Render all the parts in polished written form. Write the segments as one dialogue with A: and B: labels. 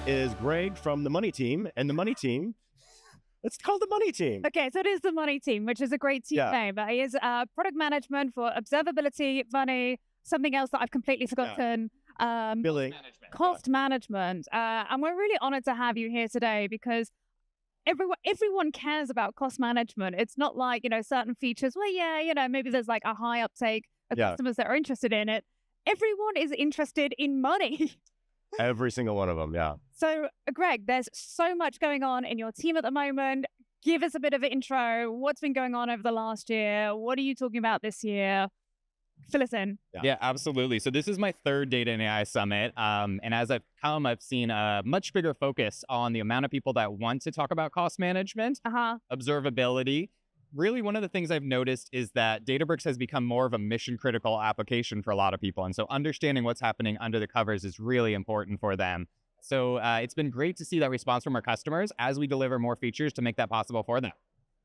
A: is Greg from the Money Team, and the Money Team, it's called the Money Team.
B: Okay, so it is the Money Team, which is a great team name. But it is product management for observability, money, something else that I've completely forgotten.
A: Billing.
B: Cost management. And we're really honored to have you here today because everyone cares about cost management. It's not like, certain features, maybe there's like a high uptake of customers that are interested in it. Everyone is interested in money.
A: Every single one of them, yeah.
B: So, Greg, there's so much going on in your team at the moment. Give us a bit of an intro. What's been going on over the last year? What are you talking about this year? Fill us in.
C: Yeah, absolutely. So this is my third Data and AI Summit. And as I've come, I've seen a much bigger focus on the amount of people that want to talk about cost management, observability. Really, one of the things I've noticed is that Databricks has become more of a mission-critical application for a lot of people. And so understanding what's happening under the covers is really important for them. So it's been great to see that response from our customers as we deliver more features to make that possible for them.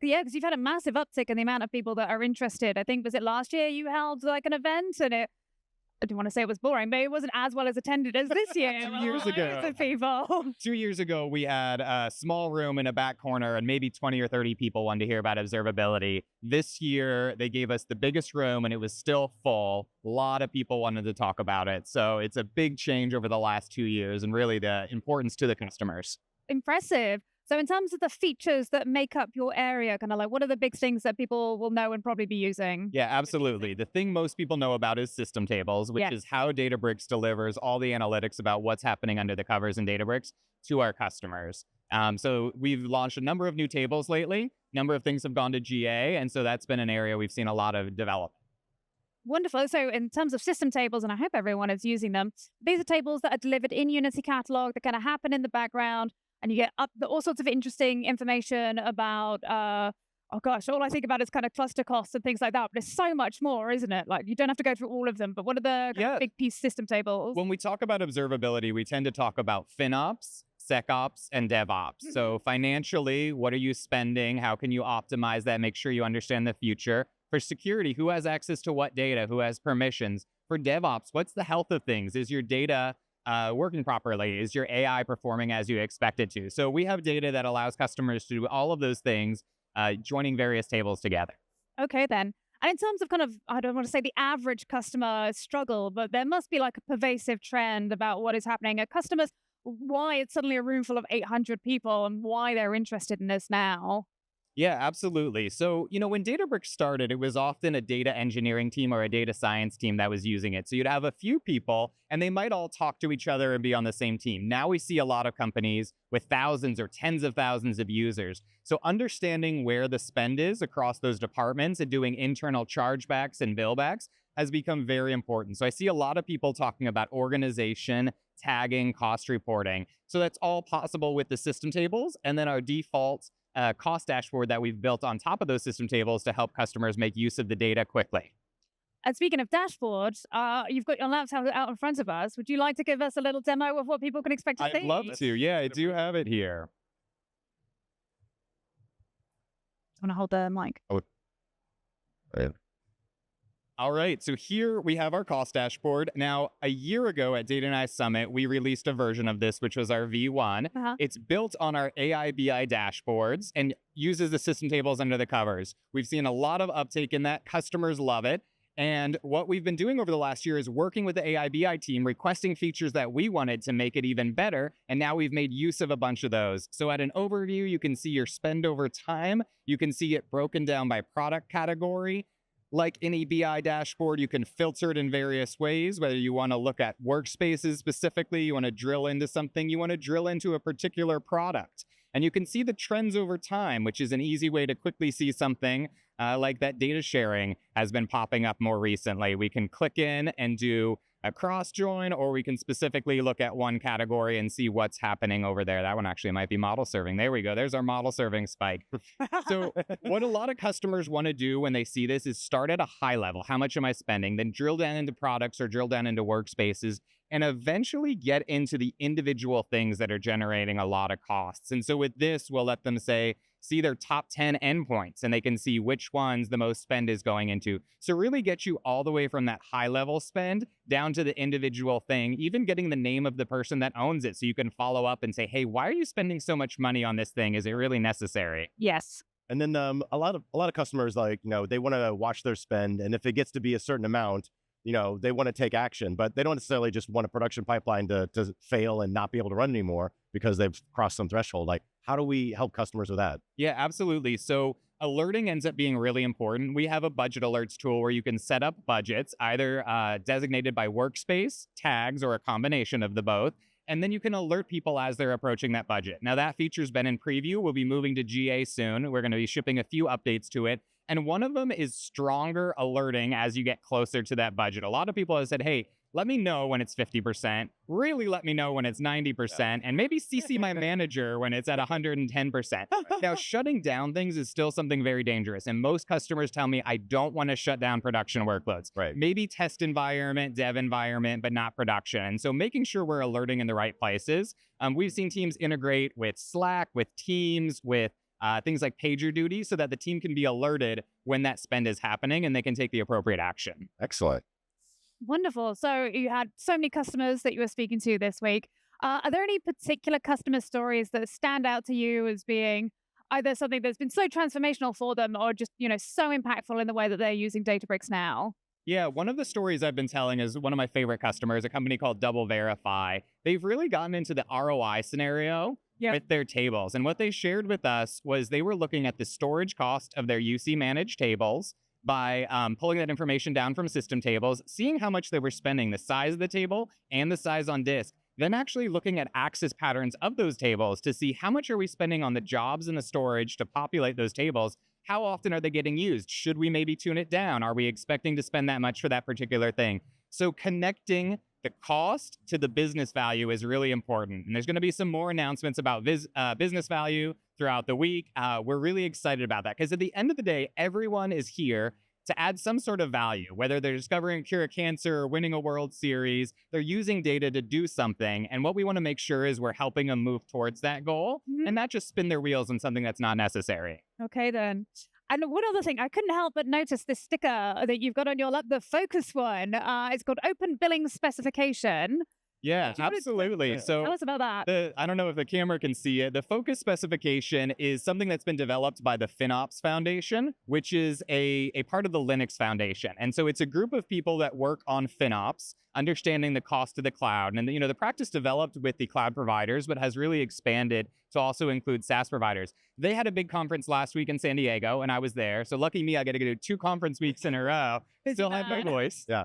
B: Yeah, because you've had a massive uptick in the amount of people that are interested. I think, was it last year you held like an event and I don't want to say it was boring, but it wasn't as well as attended as this year.
C: 2 years ago.
B: People.
C: 2 years ago, we had a small room in a back corner and maybe 20 or 30 people wanted to hear about observability. This year, they gave us the biggest room and it was still full. A lot of people wanted to talk about it. So it's a big change over the last 2 years and really the importance to the customers.
B: Impressive. So in terms of the features that make up your area, kind of like what are the big things that people will know and probably be using?
C: Yeah, absolutely. The thing most people know about is system tables, which is how Databricks delivers all the analytics about what's happening under the covers in Databricks to our customers. So we've launched a number of new tables lately. A number of things have gone to GA. And so that's been an area we've seen a lot of development.
B: Wonderful. So in terms of system tables, and I hope everyone is using them, these are tables that are delivered in Unity Catalog that kind of happen in the background. And you get all sorts of interesting information about, all I think about is kind of cluster costs and things like that. But there's so much more, isn't it? Like you don't have to go through all of them. But what are the kind of big piece system tables?
C: When we talk about observability, we tend to talk about FinOps, SecOps, and DevOps. So financially, what are you spending? How can you optimize that? Make sure you understand the future. For security, who has access to what data? Who has permissions? For DevOps, what's the health of things? Is your data working properly? Is your AI performing as you expect it to? So we have data that allows customers to do all of those things, joining various tables together.
B: Okay, then. And in terms of kind of, I don't want to say the average customer struggle, but there must be like a pervasive trend about what is happening at customers, why it's suddenly a room full of 800 people and why they're interested in this now.
C: Yeah, absolutely. So, when Databricks started, it was often a data engineering team or a data science team that was using it. So you'd have a few people and they might all talk to each other and be on the same team. Now we see a lot of companies with thousands or tens of thousands of users. So understanding where the spend is across those departments and doing internal chargebacks and billbacks has become very important. So I see a lot of people talking about organization, tagging, cost reporting. So that's all possible with the system tables and then our default cost dashboard that we've built on top of those system tables to help customers make use of the data quickly.
B: And speaking of dashboards, you've got your laptop out in front of us. Would you like to give us a little demo of what people can expect to see?
C: I'd love to. Yeah, I do have it here.
B: I want to hold the mic.
A: Oh.
C: All right, so here we have our cost dashboard. Now, a year ago at Data and AI Summit, we released a version of this, which was our V1. It's built on our AI BI dashboards and uses the system tables under the covers. We've seen a lot of uptake in that. Customers love it. And what we've been doing over the last year is working with the AI BI team, requesting features that we wanted to make it even better. And now we've made use of a bunch of those. So at an overview, you can see your spend over time. You can see it broken down by product category. Like any BI dashboard, you can filter it in various ways, whether you want to look at workspaces specifically, you want to drill into something, you want to drill into a particular product. And you can see the trends over time, which is an easy way to quickly see something like that data sharing has been popping up more recently. We can click in and do a cross join, or we can specifically look at one category and see what's happening over there. That one actually might be model serving. There we go. There's our model serving spike. So what a lot of customers want to do when they see this is start at a high level. How much am I spending? Then drill down into products or drill down into workspaces and eventually get into the individual things that are generating a lot of costs. And so with this, we'll let them say, see their top 10 endpoints, and they can see which ones the most spend is going into. So really get you all the way from that high level spend down to the individual thing, even getting the name of the person that owns it so you can follow up and say, hey, why are you spending so much money on this thing? Is it really necessary?
B: Yes.
A: And then a lot of customers, like, they want to watch their spend, and if it gets to be a certain amount, they want to take action, but they don't necessarily just want a production pipeline to fail and not be able to run anymore because they've crossed some threshold. Like, how do we help customers with that?
C: Yeah, absolutely. So alerting ends up being really important. We have a budget alerts tool where you can set up budgets, either designated by workspace, tags, or a combination of the both. And then you can alert people as they're approaching that budget. Now, that feature's been in preview. We'll be moving to GA soon. We're going to be shipping a few updates to it. And one of them is stronger alerting as you get closer to that budget. A lot of people have said, hey, let me know when it's 50%, really let me know when it's 90%, and maybe CC my manager when it's at 110%. Now, shutting down things is still something very dangerous. And most customers tell me, I don't want to shut down production workloads.
A: Right.
C: Maybe test environment, dev environment, but not production. And so making sure we're alerting in the right places. We've seen teams integrate with Slack, with Teams, with things like PagerDuty so that the team can be alerted when that spend is happening and they can take the appropriate action.
A: Excellent.
B: Wonderful. So you had so many customers that you were speaking to this week. Are there any particular customer stories that stand out to you as being either something that's been so transformational for them or just, so impactful in the way that they're using Databricks now?
C: Yeah, one of the stories I've been telling is one of my favorite customers, a company called Double Verify. They've really gotten into the ROI scenario with their tables. And what they shared with us was they were looking at the storage cost of their UC managed tables by pulling that information down from system tables, seeing how much they were spending, the size of the table and the size on disk, then actually looking at access patterns of those tables to see how much are we spending on the jobs and the storage to populate those tables. How often are they getting used? Should we maybe tune it down? Are we expecting to spend that much for that particular thing? So connecting the cost to the business value is really important. And there's going to be some more announcements about business value throughout the week. We're really excited about that because at the end of the day, everyone is here to add some sort of value, whether they're discovering a cure of cancer or winning a World Series, they're using data to do something. And what we want to make sure is we're helping them move towards that goal and not just spin their wheels on something that's not necessary.
B: Okay, then. And one other thing, I couldn't help but notice this sticker that you've got on your lap, the focus one. It's called Open Billing Specification.
C: Yeah, absolutely. So
B: tell us about that.
C: I don't know if the camera can see it. The focus specification is something that's been developed by the FinOps Foundation, which is a part of the Linux Foundation. And so it's a group of people that work on FinOps, understanding the cost of the cloud. And the practice developed with the cloud providers, but has really expanded to also include SaaS providers. They had a big conference last week in San Diego, and I was there. So lucky me, I get to go to 2 conference weeks in a row. Still have my voice.
A: Yeah.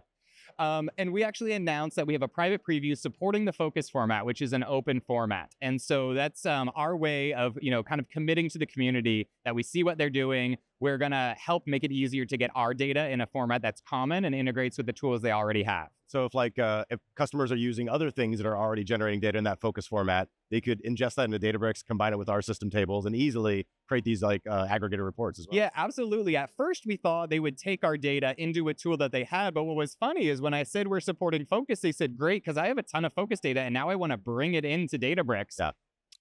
C: And we actually announced that we have a private preview supporting the focus format, which is an open format. And so that's our way of, kind of committing to the community that we see what they're doing. We're going to help make it easier to get our data in a format that's common and integrates with the tools they already have.
A: So if customers are using other things that are already generating data in that focus format, they could ingest that into Databricks, combine it with our system tables, and easily create these aggregated reports as well.
C: Yeah, absolutely. At first, we thought they would take our data into a tool that they had. But what was funny is when I said we're supporting Focus, they said, great, because I have a ton of Focus data, and now I want to bring it into Databricks.
A: Yeah.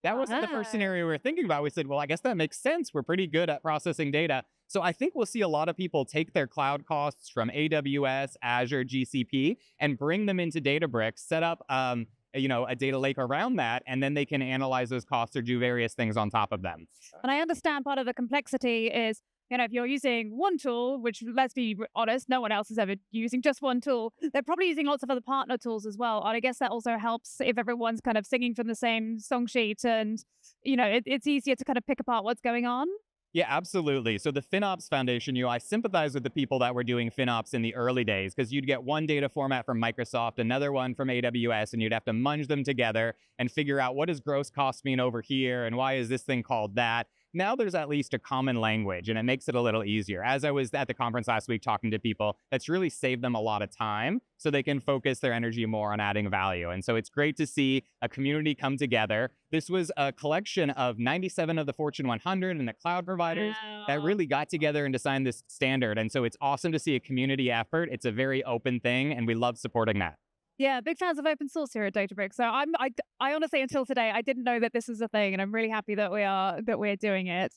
C: That wasn't the first scenario we were thinking about. We said, well, I guess that makes sense. We're pretty good at processing data. So I think we'll see a lot of people take their cloud costs from AWS, Azure, GCP, and bring them into Databricks, set up a data lake around that, and then they can analyze those costs or do various things on top of them.
B: And I understand part of the complexity is, if you're using one tool, which, let's be honest, no one else is ever using just one tool, they're probably using lots of other partner tools as well. And I guess that also helps if everyone's kind of singing from the same song sheet and, it's easier to kind of pick apart what's going on.
C: Yeah, absolutely. So the FinOps Foundation, I sympathize with the people that were doing FinOps in the early days because you'd get one data format from Microsoft, another one from AWS, and you'd have to munge them together and figure out what does gross cost mean over here and why is this thing called that. Now there's at least a common language, and it makes it a little easier. As I was at the conference last week talking to people, that's really saved them a lot of time so they can focus their energy more on adding value. And so it's great to see a community come together. This was a collection of 97 of the Fortune 100 and the cloud providers that really got together and designed this standard. And so it's awesome to see a community effort. It's a very open thing, and we love supporting that.
B: Yeah, big fans of open source here at Databricks. So I honestly, until today, I didn't know that this is a thing, and I'm really happy that we're doing it.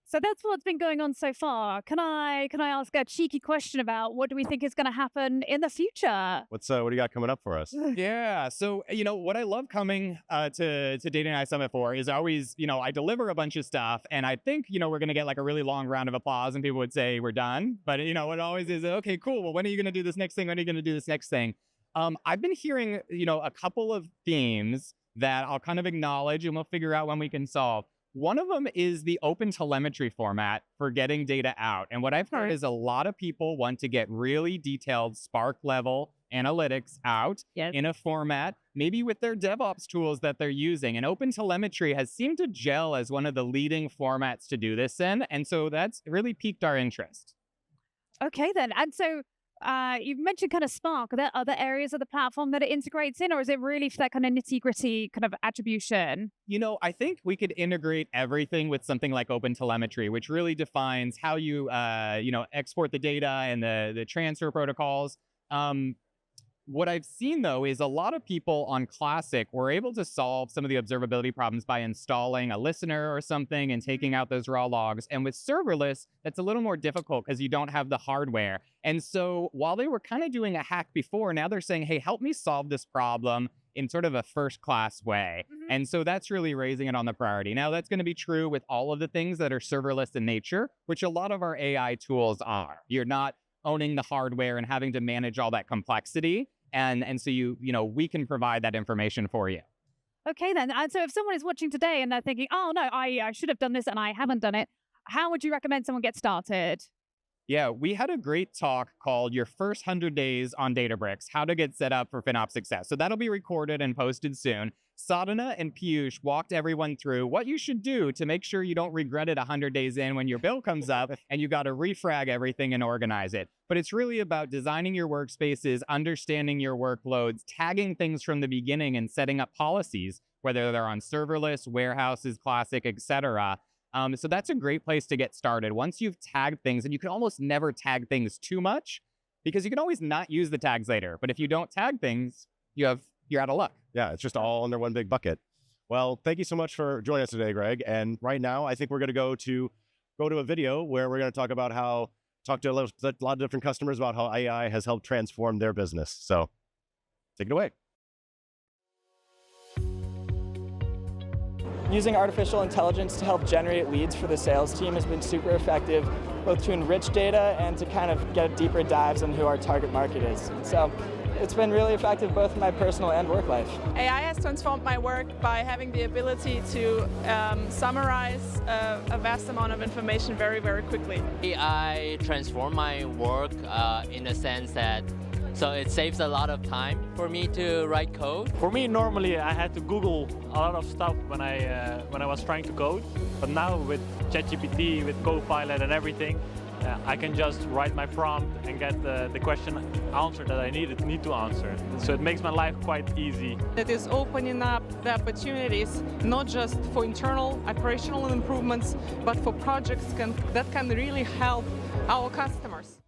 B: So that's what's been going on so far. Can I ask a cheeky question about what do we think is going to happen in the future?
A: What do you got coming up for us?
C: Yeah. So, what I love coming to Data and I Summit for is always, I deliver a bunch of stuff and I think, we're going to get like a really long round of applause and people would say we're done. But, it always is, okay, cool. Well, when are you going to do this next thing? When are you going to do this next thing? I've been hearing, a couple of themes that I'll kind of acknowledge and we'll figure out when we can solve. One of them is the open telemetry format for getting data out. And what I've heard is a lot of people want to get really detailed Spark level analytics out in a format, maybe with their DevOps tools that they're using. And open telemetry has seemed to gel as one of the leading formats to do this in. And so that's really piqued our interest.
B: Okay, then. And so you've mentioned kind of Spark. Are there other areas of the platform that it integrates in, or is it really for that kind of nitty-gritty kind of attribution?
C: I think we could integrate everything with something like OpenTelemetry, which really defines how you, export the data and the transfer protocols. What I've seen, though, is a lot of people on Classic were able to solve some of the observability problems by installing a listener or something and taking out those raw logs. And with serverless, that's a little more difficult because you don't have the hardware. And so while they were kind of doing a hack before, now they're saying, hey, help me solve this problem in sort of a first-class way. And so that's really raising it on the priority. Now, that's going to be true with all of the things that are serverless in nature, which a lot of our AI tools are. You're not owning the hardware and having to manage all that complexity. And so we can provide that information for you.
B: Okay, then. And so if someone is watching today and they're thinking, oh, no, I should have done this and I haven't done it, how would you recommend someone get started?
C: Yeah, we had a great talk called Your First 100 Days on Databricks, How to Get Set Up for FinOps Success. So that'll be recorded and posted soon. Sadhana and Piyush walked everyone through what you should do to make sure you don't regret it 100 days in when your bill comes up and you got to refrag everything and organize it. But it's really about designing your workspaces, understanding your workloads, tagging things from the beginning and setting up policies, whether they're on serverless, warehouses, Classic, etc. So that's a great place to get started. Once you've tagged things, and you can almost never tag things too much because you can always not use the tags later. But if you don't tag things, you're out of luck.
A: Yeah, it's just all under one big bucket. Well, thank you so much for joining us today, Greg. And right now, I think we're going to go to a video where we're going to talk to a lot of different customers about how AI has helped transform their business. So take it away.
D: Using artificial intelligence to help generate leads for the sales team has been super effective, both to enrich data and to kind of get deeper dives on who our target market is. So it's been really effective both in my personal and work life.
E: AI has transformed my work by having the ability to summarize a vast amount of information very, very quickly.
F: AI transformed my work in the sense that so it saves a lot of time for me to write code.
G: For me, normally I had to Google a lot of stuff when I was trying to code, but now with ChatGPT, with Copilot and everything, I can just write my prompt and get the question answered that I need to answer. So it makes my life quite easy.
E: It is opening up the opportunities not just for internal operational improvements, but for projects that can really help our customers.